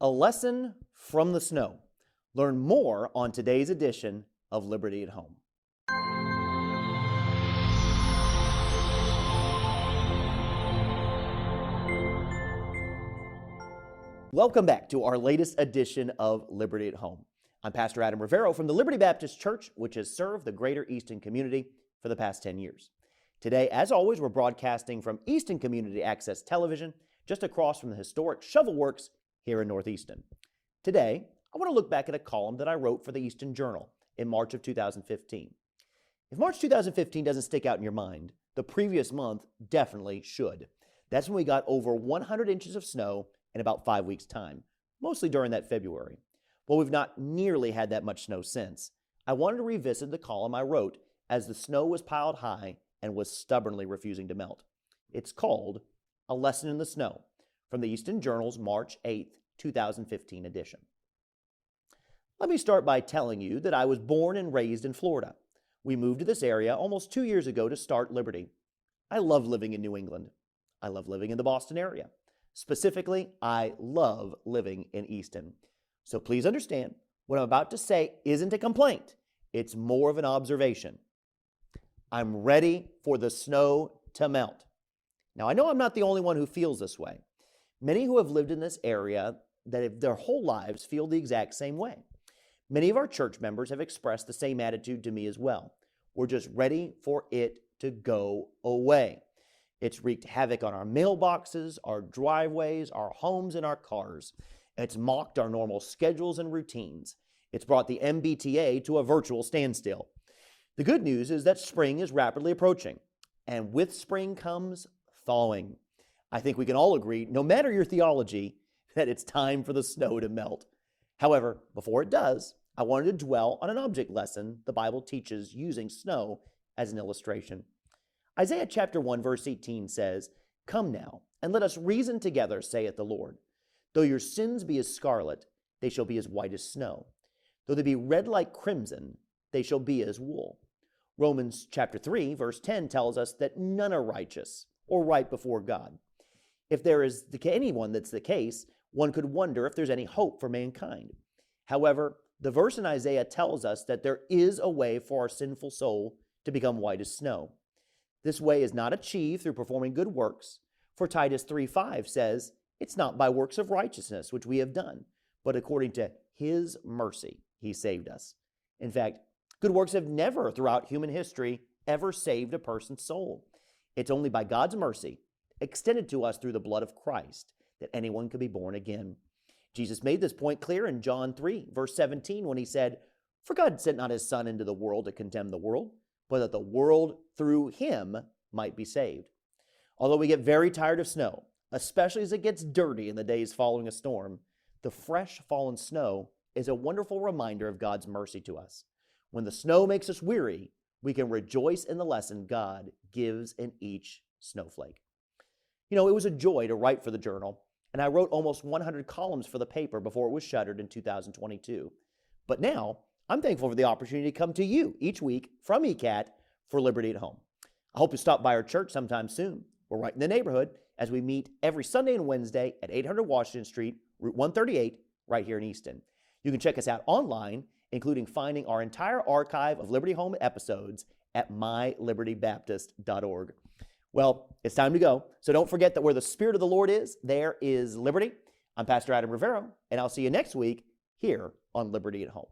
A lesson from the snow. Learn more on today's edition of Liberty at Home. Welcome back to our latest edition of Liberty at Home. I'm Pastor Adam Rivero from the Liberty Baptist Church, which has served the greater Easton community for the past 10 years. Today, as always, we're broadcasting from Easton Community Access Television, just across from the historic Shovel Works here in North Easton. Today, I want to look back at a column that I wrote for the Easton Journal in March of 2015. If March 2015 doesn't stick out in your mind, the previous month definitely should. That's when we got over 100 inches of snow in about 5 weeks' time, mostly during that February. Well, we've not nearly had that much snow since. I wanted to revisit the column I wrote as the snow was piled high and was stubbornly refusing to melt. It's called A Lesson in the Snow, from the Easton Journal's March 8th, 2015 edition. Let me start by telling you that I was born and raised in Florida. We moved to this area almost 2 years ago to start Liberty. I love living in New England. I love living in the Boston area. Specifically, I love living in Easton. So please understand, what I'm about to say isn't a complaint. It's more of an observation. I'm ready for the snow to melt. Now, I know I'm not the only one who feels this way. Many who have lived in this area that their whole lives feel the exact same way. Many of our church members have expressed the same attitude to me as well. We're just ready for it to go away. It's wreaked havoc on our mailboxes, our driveways, our homes, and our cars. It's mocked our normal schedules and routines. It's brought the MBTA to a virtual standstill. The good news is that spring is rapidly approaching, and with spring comes thawing. I think we can all agree, no matter your theology, that it's time for the snow to melt. However, before it does, I wanted to dwell on an object lesson the Bible teaches using snow as an illustration. Isaiah chapter 1, verse 18 says, "Come now, and let us reason together, saith the Lord. Though your sins be as scarlet, they shall be as white as snow. Though they be red like crimson, they shall be as wool." Romans chapter 3, verse 10 tells us that none are righteous or right before God. If there is anyone that's the case, one could wonder if there's any hope for mankind. However, the verse in Isaiah tells us that there is a way for our sinful soul to become white as snow. This way is not achieved through performing good works, for Titus 3:5 says, "It's not by works of righteousness which we have done, but according to His mercy He saved us." In fact, good works have never throughout human history ever saved a person's soul. It's only by God's mercy, extended to us through the blood of Christ, that anyone could be born again. Jesus made this point clear in John 3, verse 17, when He said, "For God sent not His Son into the world to condemn the world, but that the world through Him might be saved." Although we get very tired of snow, especially as it gets dirty in the days following a storm, the fresh fallen snow is a wonderful reminder of God's mercy to us. When the snow makes us weary, we can rejoice in the lesson God gives in each snowflake. You know, it was a joy to write for the Journal, and I wrote almost 100 columns for the paper before it was shuttered in 2022. But now, I'm thankful for the opportunity to come to you each week from ECAT for Liberty at Home. I hope you stop by our church sometime soon. We're right in the neighborhood as we meet every Sunday and Wednesday at 800 Washington Street, Route 138, right here in Easton. You can check us out online, including finding our entire archive of Liberty Home episodes at mylibertybaptist.org. Well, it's time to go, so don't forget that where the Spirit of the Lord is, there is liberty. I'm Pastor Adam Rivero, and I'll see you next week here on Liberty at Home.